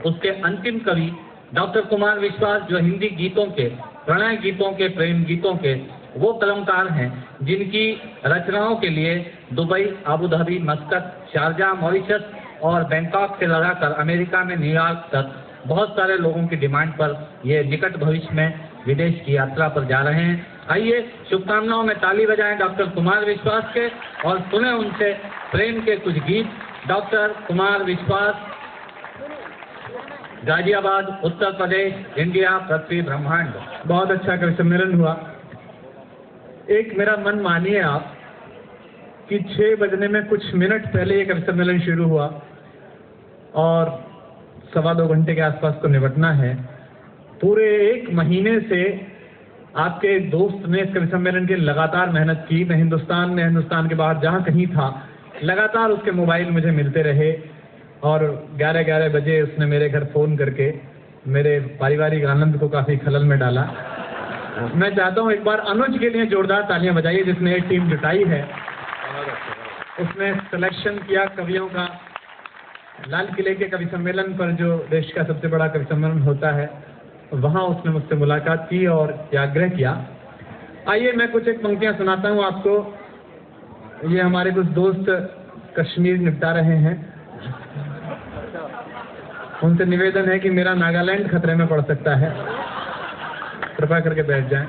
उसके अंतिम कवि डॉक्टर कुमार विश्वास, जो हिंदी गीतों के, प्रणय गीतों के, प्रेम गीतों के वो कलमकार हैं जिनकी रचनाओं के लिए Dubai, Abu Dhabi, मस्कत, Sharjah, Mauritius और बैंकॉक से लगाकर अमेरिका में न्यूयॉर्क तक बहुत सारे लोगों की डिमांड पर ये निकट भविष्य में विदेश की यात्रा पर जा रहे हैं। आइए शुभकामनाओं में ताली बजाएं डॉक्टर कुमार विश्वास के और सुने उनसे प्रेम के कुछ गीत। डॉक्टर कुमार विश्वास, गाजियाबाद, उत्तर प्रदेश, इंडिया, पृथ्वी ब्रह्मांड। बहुत अच्छा कवि सम्मेलन हुआ। एक मेरा मन मानिए आप कि 6 बजने में कुछ मिनट पहले ये कवि सम्मेलन शुरू हुआ और 1.25 घंटे के आसपास को निपटना है। पूरे 1 महीने से आपके दोस्त ने इस कवि सम्मेलन की लगातार मेहनत की। मैं हिंदुस्तान में, हिंदुस्तान के बाहर जहाँ कहीं था, लगातार उसके मोबाइल मुझे मिलते रहे और 11-11 बजे उसने मेरे घर फोन करके मेरे पारिवारिक आनंद को काफी खलल में डाला। मैं चाहता हूँ एक बार अनुज के लिए जोरदार तालियां बजाइए, जिसने एक टीम जुटाई है। उसने सिलेक्शन किया कवियों का। लाल किले के कवि सम्मेलन पर, जो देश का सबसे बड़ा कवि सम्मेलन होता है, वहां उसने मुझसे मुलाकात की और आग्रह किया। आइए मैं कुछ एक पंक्तियां सुनाता हूं आपको। ये हमारे कुछ दोस्त कश्मीर निपटा रहे हैं। उनसे निवेदन है कि मेरा नागालैंड खतरे में पड़ सकता है, कृपा करके बैठ जाएं।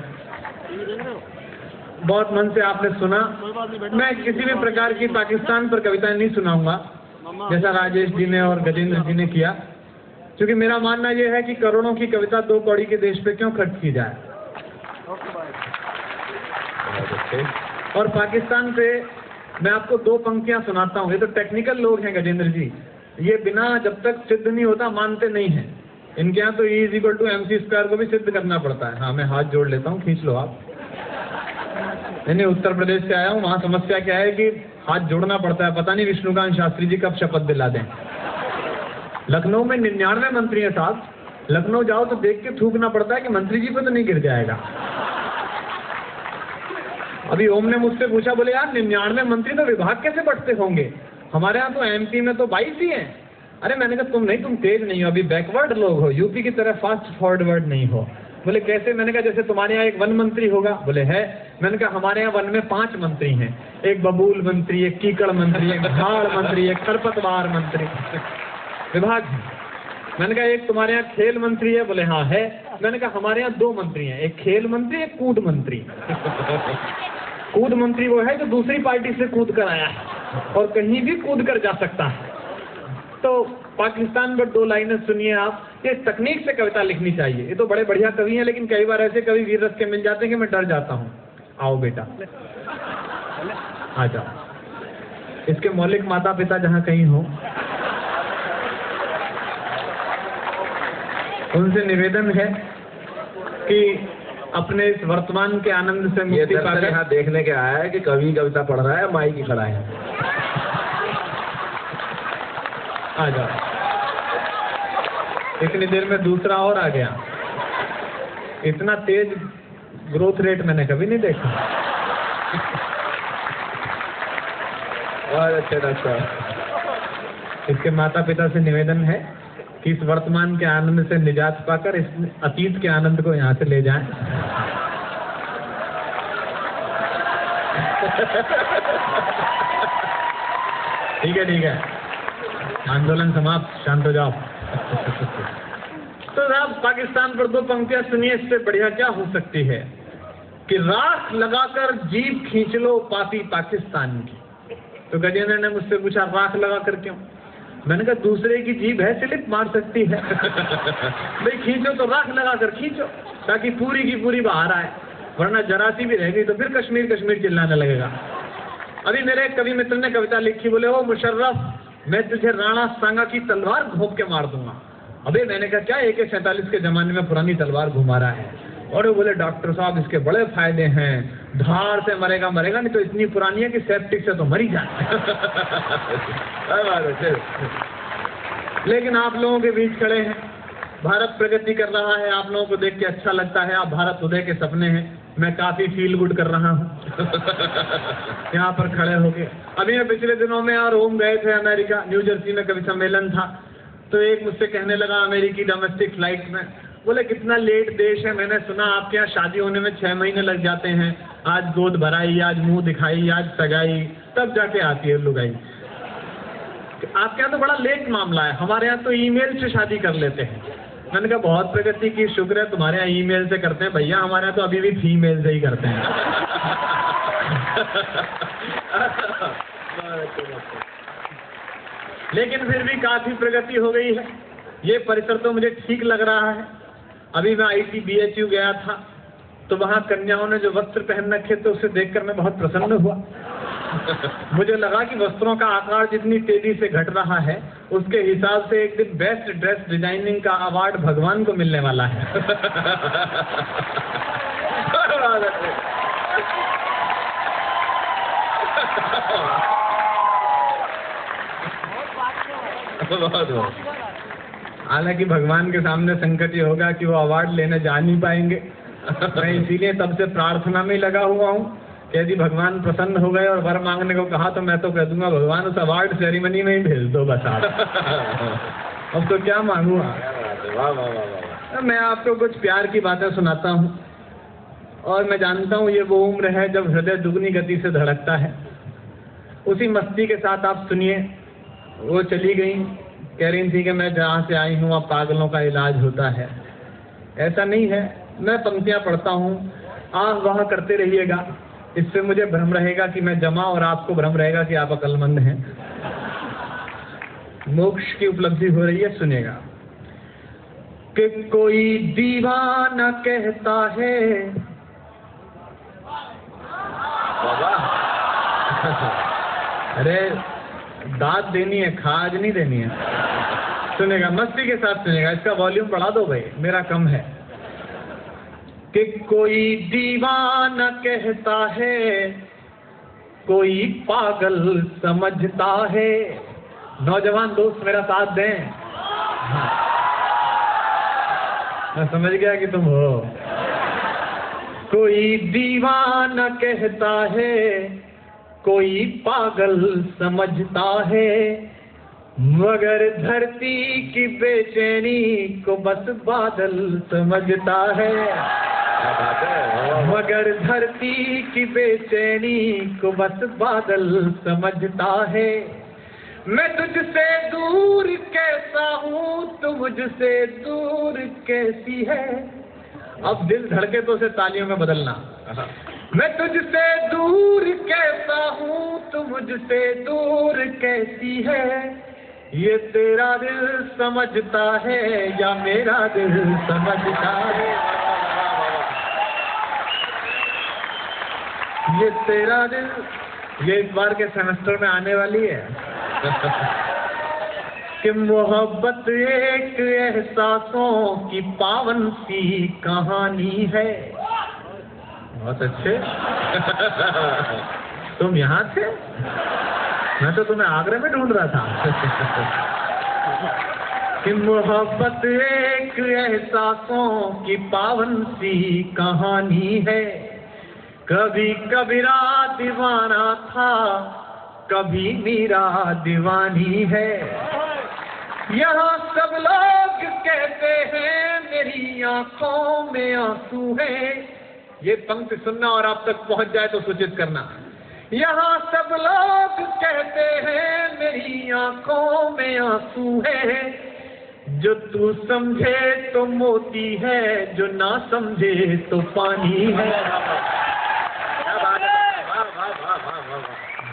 बहुत मन से आपने सुना। मैं किसी भी प्रकार की पाकिस्तान पर कविताएं नहीं सुनाऊंगा जैसा राजेश जी ने और गजेंद्र जी ने किया, क्योंकि मेरा मानना यह है कि करोड़ों की कविता 2 कौड़ी के देश पे क्यों खर्च की जाए। और पाकिस्तान पे मैं आपको 2 पंक्तियां सुनाता हूं। ये तो टेक्निकल लोग हैं गजेंद्र जी, ये बिना जब तक सिद्ध नहीं होता मानते नहीं हैं। इनके यहाँ तो E=mc² को भी सिद्ध करना पड़ता है। हाँ, मैं हाथ जोड़ लेता हूँ, खींच लो आप। नहीं, उत्तर प्रदेश से आया हूँ, वहाँ समस्या क्या है कि हाथ जोड़ना पड़ता है। पता नहीं विष्णुकांत शास्त्री जी कब शपथ दिला दें। लखनऊ में 99 मंत्री हैं साहब। लखनऊ जाओ तो देख के थूकना पड़ता है कि मंत्री जी पे तो नहीं गिर जाएगा। अभी ओम ने मुझसे पूछा, बोले यार 99 मंत्री तो विभाग कैसे बढ़ते होंगे? हमारे यहाँ तो MP में तो 22 ही हैं। अरे मैंने कहा तुम तेज नहीं हो, अभी बैकवर्ड लोग हो, यूपी की तरह फास्ट फॉरवर्ड नहीं हो। बोले कैसे? मैंने कहा जैसे तुम्हारे यहाँ एक वन मंत्री होगा। बोले है। मैंने कहा हमारे यहाँ वन में 5 मंत्री हैं, एक बबूल मंत्री, एक कीकड़ मंत्री, एक झाड़ मंत्री, एक खरपतवार मंत्री, विभाग है। मैंने कहा एक तुम्हारे यहाँ खेल मंत्री है? बोले हाँ है। मैंने कहा हमारे यहाँ 2 मंत्री हैं, एक खेल मंत्री, एक कूद मंत्री। कूद मंत्री वो है जो दूसरी पार्टी से कूद कर आया है और कहीं भी कूद कर जा सकता है। तो पाकिस्तान पर 2 लाइनें सुनिए आप। ये तकनीक से कविता लिखनी चाहिए। ये तो बड़े बढ़िया कवि हैं, लेकिन कई बार ऐसे कवि वीर रस के मिल जाते हैं कि मैं डर जाता हूँ। आओ बेटा, आ जाओ। इसके मौलिक माता पिता जहाँ कहीं हो, उनसे निवेदन है कि अपने इस वर्तमान के आनंद से मुक्ति पाकर। यहाँ देखने के आया है कि कवि कविता पढ़ रहा है, माई की खड़ा है। आ जाओ। इतनी देर में दूसरा और आ गया। इतना तेज ग्रोथ रेट मैंने कभी नहीं देखा। और अच्छे डॉक्टर। इसके माता पिता से निवेदन है कि इस वर्तमान के आनंद से निजात पाकर इस अतीत के आनंद को यहाँ से ले जाएं। ठीक है, आंदोलन समाप्त, शांत हो जाओ। तो साहब पाकिस्तान पर 2 पंक्तियां सुनिए, इससे बढ़िया क्या हो सकती है कि राख लगाकर जीभ खींच लो पापी पाकिस्तान की। तो गजेंद्र ने मुझसे पूछा राख लगाकर क्यों? मैंने कहा दूसरे की जीभ है, स्लिप मार सकती है। भाई खींचो तो राख लगाकर खींचो, ताकि पूरी की पूरी बाहर आए, वरना जरा सी भी रह गई तो फिर कश्मीर कश्मीर चिल्लाने लगेगा। अभी मेरे एक कवि मित्र ने कविता लिखी, बोले ओ मुशर्रफ, मैं तुझे राणा सांगा की तलवार घोंप के मार दूंगा। अबे मैंने कहा क्या AK-47 के जमाने में पुरानी तलवार घुमा रहा है? और वो बोले डॉक्टर साहब इसके बड़े फायदे हैं, धार से मरेगा, नहीं तो इतनी पुरानी है कि सेप्टिक से तो मर ही जाए। लेकिन आप लोगों के बीच खड़े हैं, भारत प्रगति कर रहा है, आप लोगों को देख के अच्छा लगता है, आप भारत उदय के सपने हैं। मैं काफी फील गुड कर रहा हूँ यहाँ पर खड़े होके। अभी मैं पिछले दिनों में और ओम गए थे अमेरिका, न्यू जर्सी में कवि सम्मेलन था। तो एक मुझसे कहने लगा अमेरिकी डोमेस्टिक फ्लाइट में, बोले कितना लेट देश है, मैंने सुना आपके यहाँ शादी होने में 6 महीने लग जाते हैं, आज गोद भराई, आज मुंह दिखाई, आज सगाई, तब जाके आती है लुगाई। आपके यहाँ तो बड़ा लेट मामला है, हमारे यहाँ तो ईमेल से शादी कर लेते हैं। मैंने कहा बहुत प्रगति की, शुक्र है तुम्हारे यहाँ ईमेल से करते हैं भैया, हमारे यहाँ तो अभी भी फीमेल से ही करते हैं। लेकिन फिर भी काफी प्रगति हो गई है, ये परिसर तो मुझे ठीक लग रहा है। अभी मैं ITBHU गया था तो वहां कन्याओं ने जो वस्त्र पहन रखे थे उसे देखकर मैं बहुत प्रसन्न हुआ। मुझे लगा कि वस्त्रों का आकार जितनी तेजी से घट रहा है उसके हिसाब से एक दिन बेस्ट ड्रेस डिजाइनिंग का अवार्ड भगवान को मिलने वाला है। हालांकि भगवान के सामने संकट ये होगा कि वो अवार्ड लेने जा नहीं पाएंगे। मैं इसीलिए तब से प्रार्थना में लगा हुआ हूँ कि यदि भगवान प्रसन्न हो गए और वर मांगने को कहा तो मैं तो कह दूंगा भगवान उस अवार्ड सेरेमनी में ही भेज दो बस आप। अब तो क्या मांगू। मैं आपको कुछ प्यार की बातें सुनाता हूँ और मैं जानता हूँ ये वो उम्र है जब हृदय दुगनी गति से धड़कता है। उसी मस्ती के साथ आप सुनिए, वो चली गई, कह रही थी कि मैं जहाँ से आई हूँ वहाँ पागलों का इलाज होता है। ऐसा नहीं है, मैं पंक्तियाँ पढ़ता हूँ, आह वाह करते रहिएगा, इससे मुझे भ्रम रहेगा कि मैं जमा और आपको भ्रम रहेगा कि आप अक्लमंद हैं। मोक्ष की उपलब्धि हो रही है, सुनेगा। कि कोई दीवाना कहता है, अरे दाद देनी है, खाज नहीं देनी है। सुनेगा, मस्ती के साथ सुनेगा, इसका वॉल्यूम बढ़ा दो भाई, मेरा कम है। कि कोई दीवाना कहता है, कोई पागल समझता है। नौजवान दोस्त मेरा साथ दें। हाँ। मैं समझ गया कि तुम हो। कोई दीवाना कहता है, कोई पागल समझता है, मगर धरती की बेचैनी को बस बादल समझता है। मगर धरती की बेचैनी को बस बादल समझता है। मैं तुझसे दूर कैसा हूँ, तू मुझसे दूर कैसी है। अब दिल धड़के तो उसे तालियों में बदलना। मैं तुझसे दूर कैसा हूँ, तू मुझसे दूर कैसी है। ये तेरा दिल समझता है या मेरा दिल समझता है। ये तेरा दिल, ये इस बार के सेमेस्टर में आने वाली है। कि मोहब्बत एक एहसासों की पावन सी कहानी है। बहुत अच्छे। तुम यहाँ थे? मैं तो तुम्हें आगरा में ढूंढ रहा था। कि मोहब्बत एक एहसासों की पावन सी कहानी है। कभी कबीरा दीवाना था, कभी मीरा दीवानी है। यहाँ सब लोग कहते हैं मेरी आंखों में आंसू है। ये पंक्ति सुनना और आप तक पहुंच जाए तो सूचित करना। यहाँ सब लोग कहते हैं मेरी आंखों में आंसू है। जो तू समझे तो मोती है, जो ना समझे तो पानी है।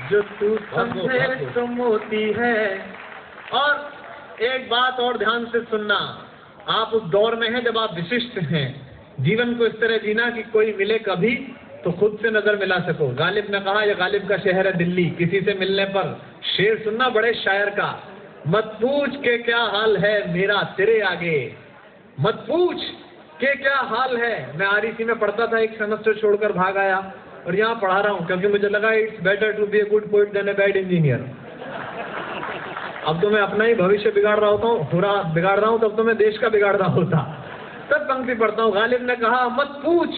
जो तू समझे तो मोती है। और एक बात और ध्यान से सुनना, आप उस दौर में हैं जब आप विशिष्ट हैं। जीवन को इस तरह जीना कि कोई मिले कभी तो खुद से नजर मिला सको। गालिब ने कहा, यह गालिब का शहर है दिल्ली, किसी से मिलने पर शेर सुनना बड़े शायर का। मत पूछ के क्या हाल है मेरा तेरे आगे, मत पूछ के क्या हाल है। मैं REC में पढ़ता था, एक सेमेस्टर छोड़कर भाग आया और यहाँ पढ़ा रहा हूँ क्योंकि मुझे लगा it's better to be a good poet than a bad engineer. अब तो मैं अपना ही भविष्य बिगाड़ रहा होता हूँ, पूरा बिगाड़ रहा हूँ, तब तो मैं देश का बिगाड़ रहा होता। तब पंक्ति पढ़ता हूँ। गालिब ने कहा, मत पूछ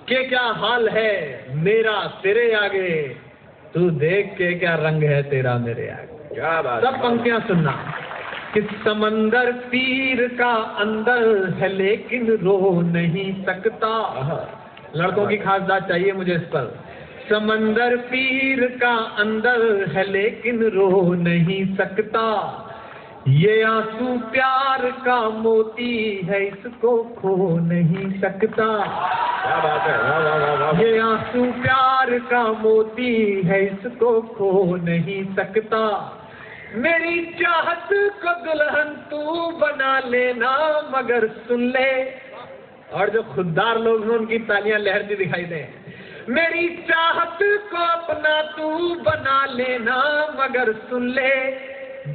के क्या हाल है मेरा तेरे आगे, तू देख के क्या रंग है तेरा मेरे आगे। क्या बात। सब पंक्तियां सुनना। कि समंदर तीर का अंदर है लेकिन रो नहीं सकता। लड़कों की खास बात चाहिए मुझे इस पर। समंदर तीर का अंदर है लेकिन रो नहीं सकता, ये आंसू प्यार का मोती है इसको खो नहीं सकता। क्या बात है, वाह वाह वाह वाह। ये आंसू प्यार का मोती है इसको खो नहीं सकता, मेरी चाहत को दुल्हन तू बना लेना मगर सुन ले। और जो खुददार लोग हैं उनकी तालियां लहरती दिखाई दे। मेरी चाहत को अपना तू बना लेना मगर सुन ले,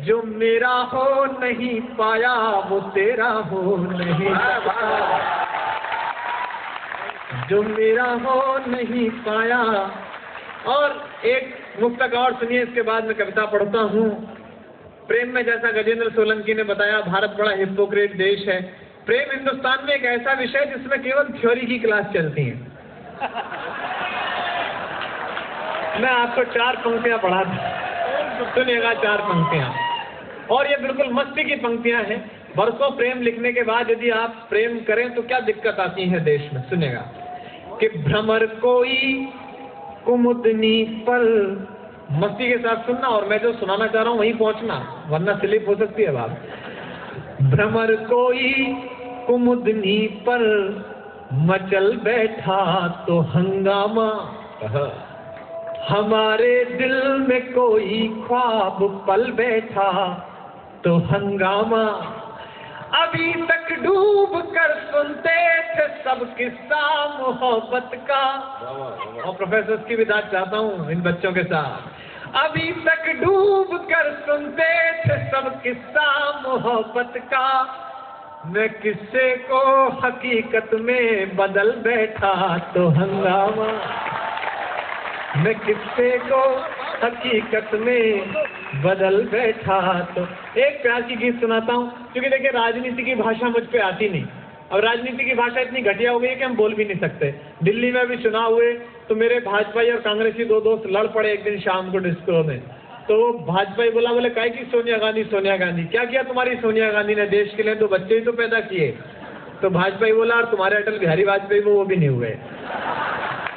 जो मेरा हो नहीं पाया वो तेरा हो नहीं पाया, जो मेरा हो नहीं पाया। और एक मुक्तक और सुनिए, इसके बाद मैं कविता पढ़ता हूँ। प्रेम में जैसा गजेंद्र सोलंकी ने बताया, भारत बड़ा हिपोक्रेट देश है। प्रेम हिंदुस्तान में एक ऐसा विषय जिसमें केवल थ्योरी की क्लास चलती है। मैं आपको 4 पंक्तियां पढ़ा था, सुनिएगा 4 पंक्तियां, और ये बिल्कुल मस्ती की पंक्तियां हैं। बरसों प्रेम लिखने के बाद यदि आप प्रेम करें तो क्या दिक्कत आती है देश में। सुनिएगा कि भ्रमर कोई कुमुदनी पल, मस्ती के साथ सुनना और मैं जो सुनाना चाह रहा हूं वहीं पहुंचना, वरना स्लिप हो सकती है बात। भ्रमर कोई कुमुदनी पर मचल बैठा तो हंगामा, हमारे दिल में कोई ख्वाब पल बैठा तो हंगामा, अभी तक डूब कर सुनते थे सब किस्सा मोहब्बत का। और प्रोफेसर की भी दाद चाहता हूँ इन बच्चों के साथ। अभी तक डूब कर सुनते थे सब किस्सा मोहब्बत का, मैं किस्से को हकीकत में बदल बैठा तो हंगामा, मैं किस्से को हकीकत में बदल बैठा तो। एक प्यार की गीत सुनाता हूँ, क्योंकि देखिए राजनीति की भाषा मुझ पे आती नहीं। अब राजनीति की भाषा इतनी घटिया हो गई है कि हम बोल भी नहीं सकते। दिल्ली में भी चुनाव हुए तो मेरे भाजपाई और कांग्रेसी 2 दोस्त लड़ पड़े एक दिन शाम को डिस्को में। तो भाजपाई बोले काहे की सोनिया गांधी, सोनिया गांधी क्या किया तुम्हारी सोनिया गांधी ने देश के लिए, 2 बच्चे ही तो पैदा किए। तो भाजपाई बोला और तुम्हारे अटल बिहारी वाजपेयी वो भी नहीं हुए।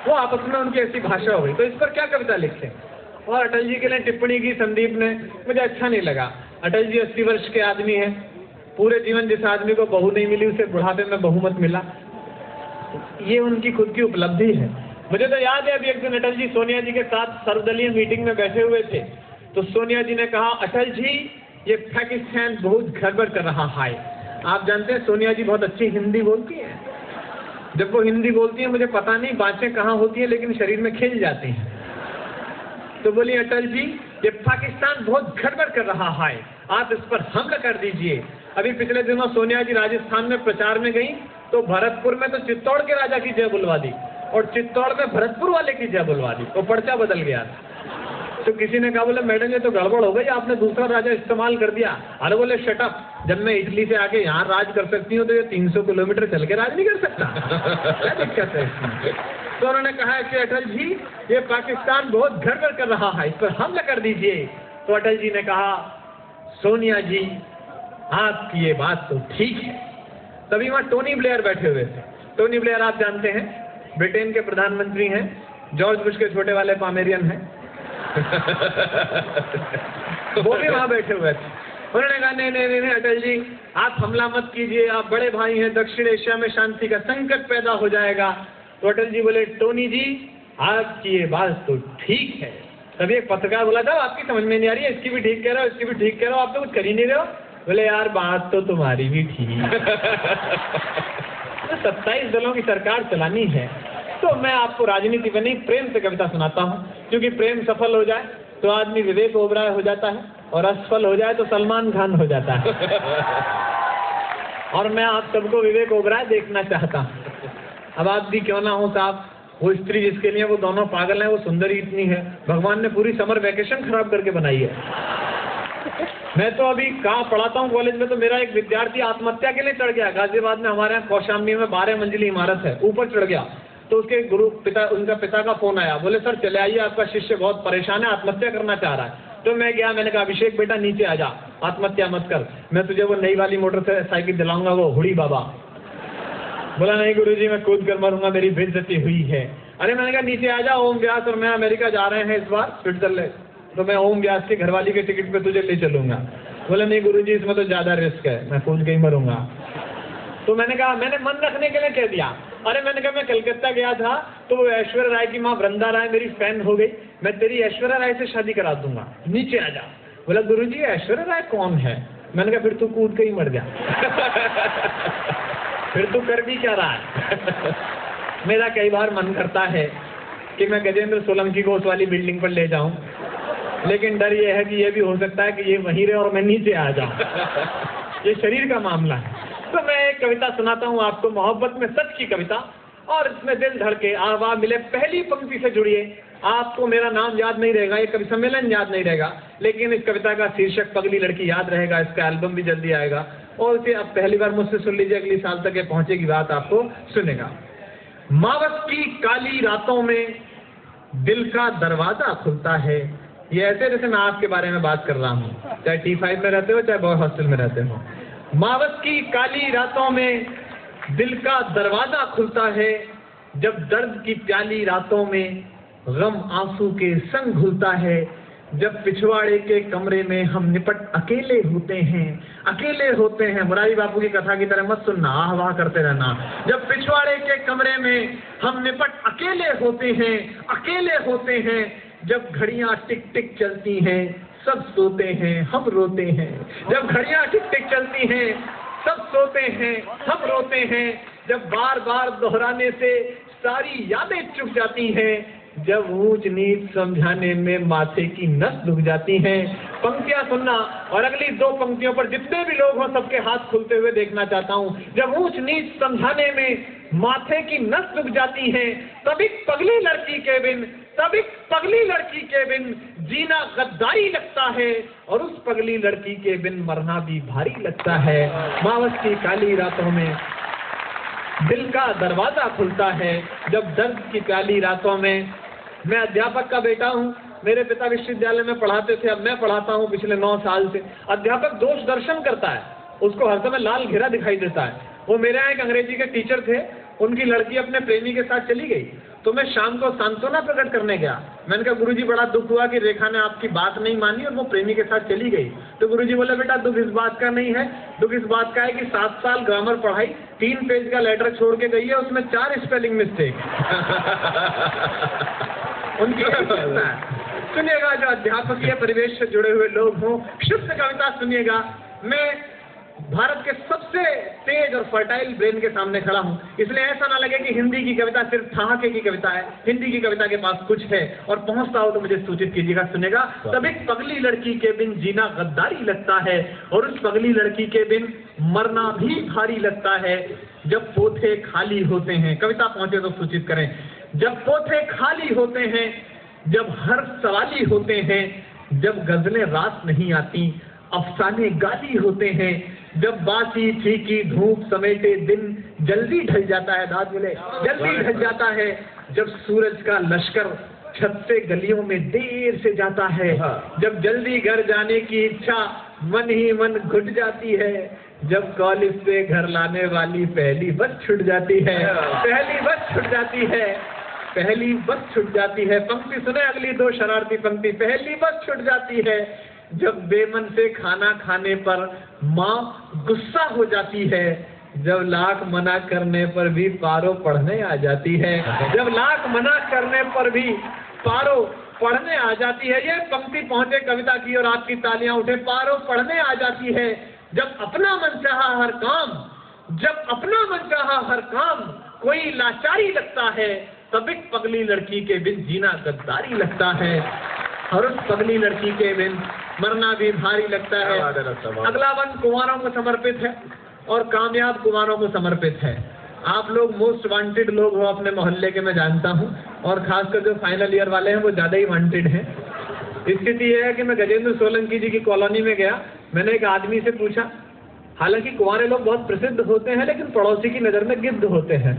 वो आपस में उनकी ऐसी भाषा हो गई। तो इस पर क्या कविता लिखे। और अटल जी के लिए टिप्पणी की संदीप ने, मुझे अच्छा नहीं लगा। अटल जी 80 वर्ष के आदमी हैं, पूरे जीवन जिस आदमी को बहू नहीं मिली उसे बुढ़ापे में बहुमत मिला, ये उनकी खुद की उपलब्धि है। मुझे तो याद है अभी एक दिन अटल जी सोनिया जी के साथ सर्वदलीय मीटिंग में बैठे हुए थे, तो सोनिया जी ने कहा, अटल जी ये पाकिस्तान बहुत गड़बड़ कर रहा है। आप जानते हैं सोनिया जी बहुत अच्छी हिंदी बोलती है। जब वो हिंदी बोलती है मुझे पता नहीं बातें कहाँ होती है लेकिन शरीर में खिल जाती हैं। तो बोली, अटल जी ये पाकिस्तान बहुत गड़बड़ कर रहा है, आप इस पर हमला कर दीजिए। अभी पिछले दिनों सोनिया जी राजस्थान में प्रचार में गई तो भरतपुर में तो चित्तौड़ के राजा की जय बुलवा दी और चित्तौड़ में भरतपुर वाले की जय बुलवा दी, वो पर्चा बदल गया। तो किसी ने कहा, बोले मैडम ये तो गड़बड़ हो गई, आपने दूसरा राजा इस्तेमाल कर दिया। अरे बोले शट अप, जब मैं इटली से आके यहाँ राज कर सकती हूँ तो ये 300 किलोमीटर चल के राज नहीं कर सकता, क्या दिक्कत है इसमें। तो उन्होंने कहा कि अटल जी ये पाकिस्तान बहुत गड़बड़ कर रहा है, इस पर हमला कर दीजिए। तो अटल जी ने कहा, सोनिया जी आपकी ये बात तो ठीक है। तभी वहाँ टोनी ब्लेयर बैठे हुए थे। टोनी ब्लेयर आप जानते हैं ब्रिटेन के प्रधानमंत्री हैं, जॉर्ज बुश के छोटे वाले पामेरियन हैं। वो भी वहाँ बैठे हुए थे। उन्होंने कहा, नहीं नहीं नहीं अटल जी आप हमला मत कीजिए, आप बड़े भाई हैं, दक्षिण एशिया में शांति का संकट पैदा हो जाएगा। तो अटल जी बोले, टोनी जी आपकी ये बात तो ठीक है। तभी एक पत्रकार बोला था, आपकी समझ में नहीं आ रही है, इसकी भी ठीक कह रहे हो, इसकी भी ठीक कह रहे हो, आप तो कुछ कर ही नहीं रहे हो। बोले यार बात तो तुम्हारी भी ठीक। तो 27 दलों की सरकार चलानी है तो मैं आपको राजनीति में नहीं प्रेम से कविता सुनाता हूँ, क्योंकि प्रेम सफल हो जाए तो आदमी विवेक ओबराय हो जाता है और असफल हो जाए तो सलमान खान हो जाता है। और मैं आप सबको विवेक ओबराय देखना चाहता हूँ। अब आप भी क्यों ना हो साहब, वो स्त्री जिसके लिए वो दोनों पागल हैं वो सुंदरी इतनी है, भगवान ने पूरी समर वैकेशन खराब करके बनाई है। मैं तो अभी कहाँ पढ़ाता हूँ कॉलेज में, तो मेरा एक विद्यार्थी आत्महत्या के लिए चढ़ गया। गाजियाबाद में हमारे यहाँ कौशाम्बी में 12 मंजिली इमारत है, ऊपर चढ़ गया। तो उसके उनका पिता का फोन आया, बोले सर चले आइए, आपका शिष्य बहुत परेशान है, आत्महत्या करना चाह रहा है। तो मैं गया, मैंने कहा अभिषेक बेटा नीचे आ जा, आत्महत्या मत कर, मैं तुझे वो नई वाली मोटरसाइकिल दिलाऊंगा, वो हुड़ी बाबा। बोला नहीं गुरुजी मैं कूद कर मरूंगा, मेरी बेइज्जती हुई है। अरे मैंने कहा नीचे आ जा, ओम व्यास और मैं अमेरिका जा रहे हैं इस बार स्विट्जरलैंड, तो मैं ओम व्यास की घरवाली के टिकट पे तुझे ले चलूंगा। बोला नहीं गुरुजी इसमें तो ज्यादा रिस्क है, मैं कूद के ही मरूंगा। तो मैंने कहा, मैंने मन रखने के लिए कह दिया। अरे मैंने कहा मैं कलकत्ता गया था तो वो ऐश्वर्या राय की माँ वृंदा राय मेरी फैन हो गई, मैं तेरी ऐश्वर्या राय से शादी करा दूंगा, नीचे आ जा। बोला गुरुजी ऐश्वर्या राय कौन है? मैंने कहा फिर तू कूद के ही मर जा। फिर तू कर भी क्या रहा है? मेरा कई बार मन करता है कि मैं गजेंद्र सोलंकी को उस वाली बिल्डिंग पर ले जाऊं, लेकिन डर ये है कि ये भी हो सकता है कि ये वहीं रहे और मैं नीचे आ जाऊं। ये शरीर का मामला है। तो मैं एक कविता सुनाता हूँ आपको, मोहब्बत में सच की कविता, और इसमें दिल धड़के आवा मिले। पहली पंक्ति से जुड़िए, आपको मेरा नाम याद नहीं रहेगा, ये कवि सम्मेलन याद नहीं रहेगा, लेकिन इस कविता का शीर्षक पगली लड़की याद रहेगा। इसका एल्बम भी जल्दी आएगा, और इसे अब पहली बार मुझसे सुन लीजिए, अगली साल तक ये पहुंचेगी बात, आपको सुनेगा। मावस की काली रातों में दिल का दरवाजा खुलता है। ये ऐसे जैसे मैं आपके बारे में बात कर रहा हूँ, चाहे T5 में रहते हो चाहे बॉय हॉस्टल में रहते हो। मावस की काली रातों में दिल का दरवाजा खुलता है, जब दर्द की प्याली रातों में गम आंसू के संग घुलता है, जब पिछवाड़े के कमरे में हम निपट अकेले होते हैं, अकेले होते हैं। मुरारी बापू की कथा की तरह मत सुनना, आह वाह करते रहना। जब पिछवाड़े के कमरे में हम निपट अकेले होते हैं, अकेले होते हैं, जब घड़ियां टिक टिक चलती हैं, सब सोते हैं हम रोते हैं। जब घड़ियां टिक टिक चलती हैं, सब सोते हैं हम रोते हैं, जब बार बार दोहराने से सारी यादें चुक जाती हैं, जब ऊंच नीच समझाने में माथे की नस दुख जाती हैं। पंक्तियां सुनना, और अगली दो पंक्तियों पर जितने भी लोग हों सबके हाथ खुलते हुए देखना चाहता हूं। जब ऊंच नीच समझाने में माथे की नस दुख जाती है, तभी पगली लड़की के बिन, तभी पगली लड़की के बिन जीना गद्दारी लगता है, और उस पगली लड़की के बिन मरना भी भारी लगता है। मावस की काली रातों में दिल का दरवाजा खुलता है, जब दर्द की काली रातों में। मैं अध्यापक का बेटा हूँ, मेरे पिता विश्वविद्यालय में पढ़ाते थे, अब मैं पढ़ाता हूँ पिछले 9 साल से। अध्यापक दोष दर्शन करता है, उसको हर समय लाल घेरा दिखाई देता है। वो मेरे यहाँ एक अंग्रेजी के टीचर थे, उनकी लड़की अपने प्रेमी के साथ चली गई, तो मैं शाम को सांत्वना प्रकट करने गया। मैंने कहा गुरुजी बड़ा दुख हुआ कि रेखा ने आपकी बात नहीं मानी और वो प्रेमी के साथ चली गई। तो गुरुजी बोले बेटा दुख इस बात का नहीं है, दुख इस बात का है कि 7 साल ग्रामर पढ़ाई, 3 पेज का लेटर छोड़ के गई है, उसमें 4 स्पेलिंग मिस्टेक। उनकी सुनिएगा, जो अध्यापकीय परिवेश से जुड़े हुए लोग हों, शुद्ध कविता सुनिएगा। मैं भारत के सबसे तेज और फर्टाइल ब्रेन के सामने खड़ा हूं, इसलिए ऐसा ना लगे कि हिंदी की कविता सिर्फ ठहाके की कविता है। हिंदी की कविता के पास कुछ है, और पहुंचता हो तो मुझे सूचित कीजिएगा। सुनेगा, तब एक पगली लड़की के बिन जीना गद्दारी लगता है, और उस पगली लड़की के बिन मरना भी भारी लगता है, जब पोथे खाली होते हैं। कविता पहुंचे तो सूचित करें। जब पोथे खाली होते हैं, जब हर सवाली होते हैं, जब गजलें रात नहीं आती, अफसाने गाली होते हैं, जब बासी फीकी धूप समेटे दिन जल्दी ढल जाता है, दाद मिले, जल्दी ढल जाता है, जब सूरज का लश्कर छत से गलियों में देर से जाता है, जब जल्दी घर जाने की इच्छा मन ही मन घुट जाती है, जब कॉलेज से घर लाने वाली पहली बस छूट जाती है, पहली बस छूट जाती है, पहली बस छूट जाती है। पंक्ति सुने, अगली 2 शरारती पंक्ति। पहली बस छूट जाती है, जब बेमन से खाना खाने पर माँ गुस्सा हो जाती है, जब लाख मना करने पर भी पारो पढ़ने आ जाती है, जब लाख मना करने पर भी पारो पढ़ने आ जाती है। ये पंक्ति पहुंचे कविता की और आपकी तालियां उठे। पारो पढ़ने आ जाती है, जब अपना मन चाहा हर काम, जब अपना मन चाहा हर काम कोई लाचारी लगता है, तब एक पगली लड़की के बिन जीना गद्दारी लगता है, और उस पगली लड़की के बिन मरना भी भारी लगता है। अगला वन कुंवारों को समर्पित है और कामयाब कुंवारों को समर्पित है। आप लोग मोस्ट वांटेड लोग हो अपने मोहल्ले के, मैं जानता हूं, और खासकर जो फाइनल ईयर वाले हैं वो ज्यादा ही वांटेड हैं। स्थिति यह है कि मैं गजेंद्र सोलंकी जी की कॉलोनी में गया, मैंने एक आदमी से पूछा हालांकि कुंवारे लोग बहुत प्रसिद्ध होते हैं, लेकिन पड़ोसी की नजर में गिद्ध होते हैं।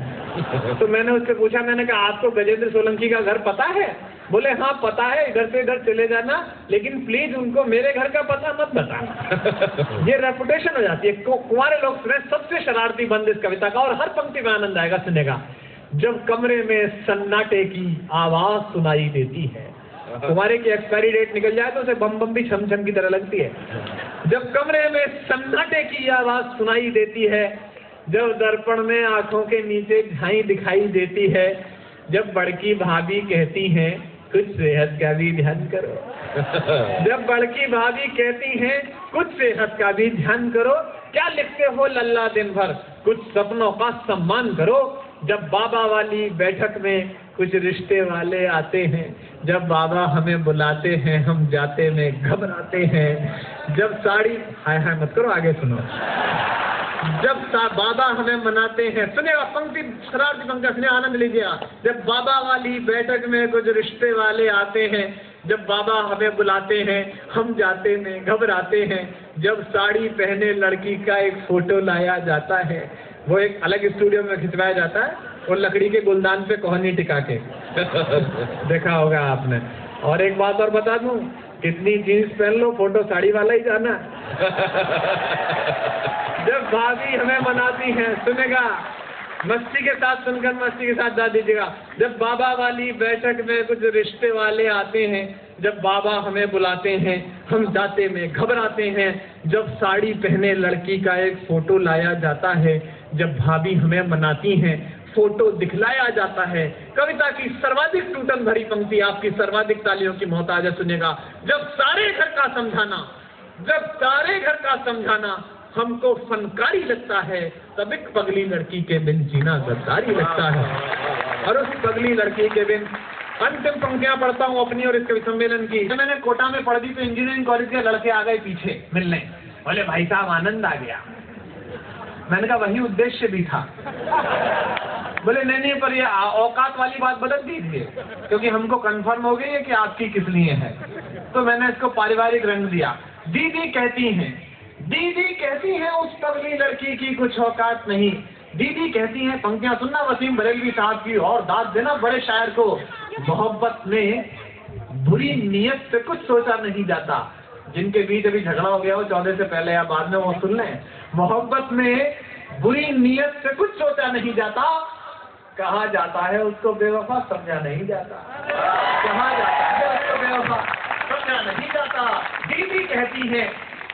तो मैंने उससे पूछा, मैंने कहा आपको गजेंद्र सोलंकी का घर पता है? बोले हाँ पता है, इधर से इधर चले जाना, लेकिन प्लीज उनको मेरे घर का पता मत बताना। ये रेपुटेशन हो जाती है। कुंवारे लोग सुने सबसे शरारती बंद इस कविता का, और हर पंक्ति में आनंद आएगा सुनेगा। जब कमरे में सन्नाटे की आवाज सुनाई देती है, कुंवारे की एक्सपायरी डेट निकल जाए तो उसे बम बम भी छम छम की तरह लगती है। जब कमरे में सन्नाटे की आवाज सुनाई देती है, जब दर्पण में आंखों के नीचे झाई दिखाई देती है, जब बड़की भाभी कहती हैं कुछ सेहत का भी ध्यान करो, जब बड़की भाभी कहती हैं कुछ सेहत का भी ध्यान करो, क्या लिखते हो लल्ला दिन भर, कुछ सपनों का सम्मान करो, जब बाबा वाली बैठक में कुछ रिश्ते वाले आते हैं, जब बाबा हमें बुलाते हैं हम जाते में घबराते हैं, जब साड़ी हाय हाय मत करो आगे सुनो, जब बाबा हमें मनाते हैं, सुनेगा पंक्ति शरारती पंक्ति सुने आनंद लीजिए। जब बाबा वाली बैठक में कुछ रिश्ते वाले आते हैं, जब बाबा हमें बुलाते हैं हम जाते में घबराते हैं, जब साड़ी पहने लड़की का एक फोटो लाया जाता है, वो एक अलग स्टूडियो में खिंचवाया जाता है और लकड़ी के गुलदान पे कोहनी टिका के देखा होगा आपने। और एक बात और बता दूं, कितनी जीन्स पहन लो फोटो साड़ी वाला ही जाना। जब भाभी हमें मनाती हैं, सुनेगा मस्ती के साथ सुनकर मस्ती के साथ गा दीजिएगा। जब बाबा वाली बैठक में कुछ रिश्ते वाले आते हैं, जब बाबा हमें बुलाते हैं हम जाते में घबराते हैं, जब साड़ी पहने लड़की का एक फोटो लाया जाता है, जब भाभी हमें मनाती हैं फोटो दिखलाया जाता है। कविता की सर्वाधिक टूटन भरी पंक्ति आपकी सर्वाधिक तालियों की मोहताज है, सुनेगा। जब सारे घर का समझाना, जब सारे घर का समझाना हमको फनकारी लगता है, तब एक पगली लड़की के बिन जीना गद्दारी लगता है। और उस पगली लड़की के बिन अंतिम पंक्तियां पढ़ता हूँ अपनी और इस कवि सम्मेलन की। मैंने कोटा में पढ़ दी तो इंजीनियरिंग कॉलेज के लड़के आ गए पीछे मिलने, बोले भाई साहब आनंद आ गया। मैंने कहा वही उद्देश्य भी था। बोले नहीं पर ये औकात वाली बात बदल दीजिए, क्योंकि हमको कंफर्म हो गई है कि आपकी किस लिए है। तो मैंने इसको पारिवारिक रंग दिया। दीदी कहती हैं, दीदी कहती हैं उस पगली लड़की की कुछ औकात नहीं। दीदी कहती हैं, पंक्तियां सुनना वसीम बरेलवी साहब की और दाद देना बड़े शायर को। मोहब्बत में बुरी नीयत से कुछ सोचा नहीं जाता। जिनके बीच अभी झगड़ा हो गया हो 14 से पहले या बाद में, वो सुन लें। मोहब्बत में बुरी नीयत से कुछ सोचा नहीं जाता, कहा जाता है उसको बेवफा समझा नहीं जाता, कहा जाता है उसको बेवफा समझा नहीं जाता। दीदी कहती है,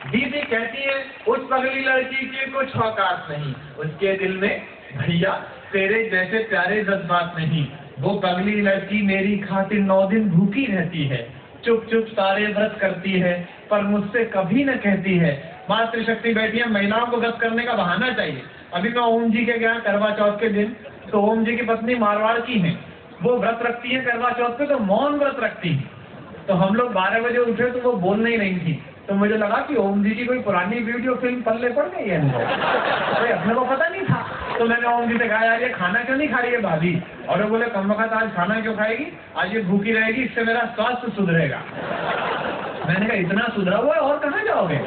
दीदी कहती है उस पगली लड़की की कुछ औकात नहीं, उसके दिल में भैया तेरे जैसे प्यारे जज्बात नहीं। वो पगली लड़की मेरी खातिर 9 दिन भूखी रहती है, चुप चुप सारे व्रत करती है, पर मुझसे कभी न कहती है। मातृशक्ति बैठी है, महिलाओं को व्रत करने का बहाना चाहिए। अभी मैं ओम जी के गया करवा चौथ के दिन, तो ओम जी की पत्नी मारवाड़ की है, वो व्रत रखती है करवा चौथ पे, तो मौन व्रत रखती है। तो हम लोग 12 बजे उठे तो वो बोल नहीं रही थी, तो मुझे लगा कि ओम जी की कोई पुरानी वीडियो फिल्म पल्ले पड़ गई है, तो अपने को पता नहीं था। तो मैंने ओम जी से कहा यार ये खाना क्यों नहीं खा रही है भाभी? और वो बोले कम वक्त आज खाना क्यों खाएगी, आज ये भूखी रहेगी, इससे मेरा स्वास्थ्य सुधरेगा। मैंने कहा इतना सुधरा हुआ है और कहाँ जाओगे?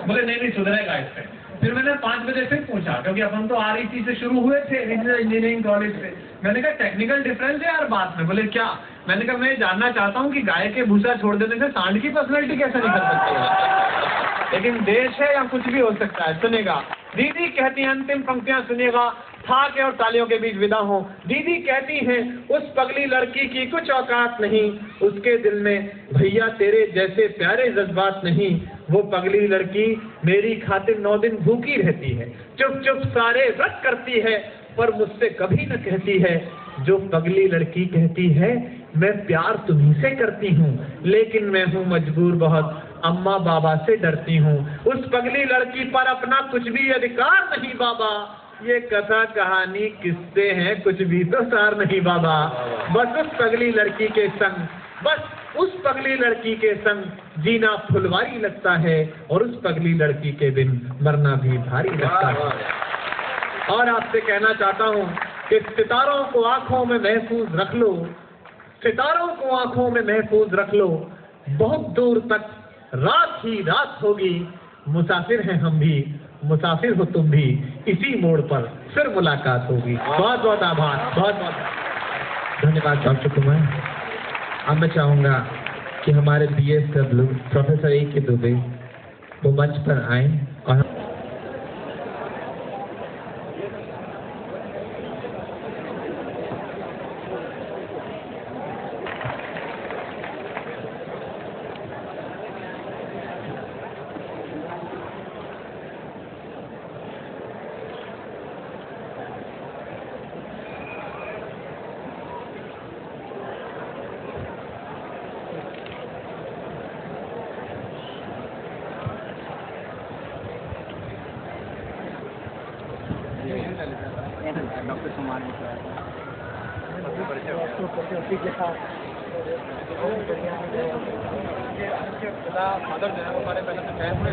बोले नहीं सुधरेगा इससे। फिर मैंने 5 बजे फिर पूछा, क्योंकि अपन तो REC से शुरू हुए थे इंजीनियरिंग कॉलेज से। मैंने कहा टेक्निकल डिफरेंस है यार बात में। बोले क्या? मैंने कहा मैं जानना चाहता हूँ कि गाय के भूसा छोड़ देने से सांड की पर्सनैलिटी कैसे निकल सकती है? लेकिन देश है या कुछ भी हो सकता है, सुनेगा। दीदी कहती है, अंतिम पंक्तियां सुनिएगा, था के और तालियों के बीच विदा हो। दीदी कहती हैं उस पगली लड़की की कुछ औकात नहीं, उसके दिल में भैया तेरे जैसे प्यारे जज्बात नहीं। वो पगली लड़की मेरी खातिर 9 दिन भूखी रहती है, चुप चुप सारे व्रत करती है, पर मुझसे कभी न कहती है। जो पगली लड़की कहती है मैं प्यार तुम्ही से करती हूँ, लेकिन मैं हूँ मजबूर बहुत, अम्मा बाबा से डरती हूँ। उस पगली लड़की पर अपना कुछ भी अधिकार नहीं बाबा, ये कथा कहानी किस्से हैं कुछ भी तो सार नहीं बाबा। बस उस पगली लड़की के संग, बस उस पगली लड़की के संग जीना फुलवारी लगता है, और उस पगली लड़की के बिन मरना भी भारी लगता है। और आपसे कहना चाहता हूँ कि सितारों को आंखों में महफूज रख लो, सितारों को आंखों में महफूज रख लो, बहुत दूर तक रात ही रात होगी, मुसाफिर हैं हम भी मुसाफिर हो तुम भी, इसी मोड़ पर फिर मुलाकात होगी। बहुत बहुत आभार, बहुत बहुत धन्यवाद डॉक्टर कुमार। अब मैं चाहूंगा कि हमारे BSW प्रोफेसर A.K. दुबे वो मंच पर आए और डॉक्टर कुमार फादर जो है हमारे पहले से फैन में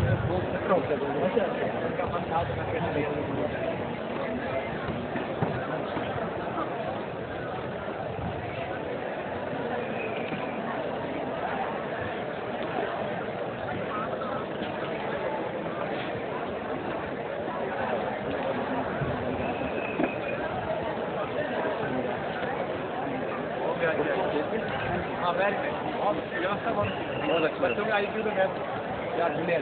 हाँ बैठ व्यवस्था बहुत अच्छा बच्चों के IQ तो यार भूले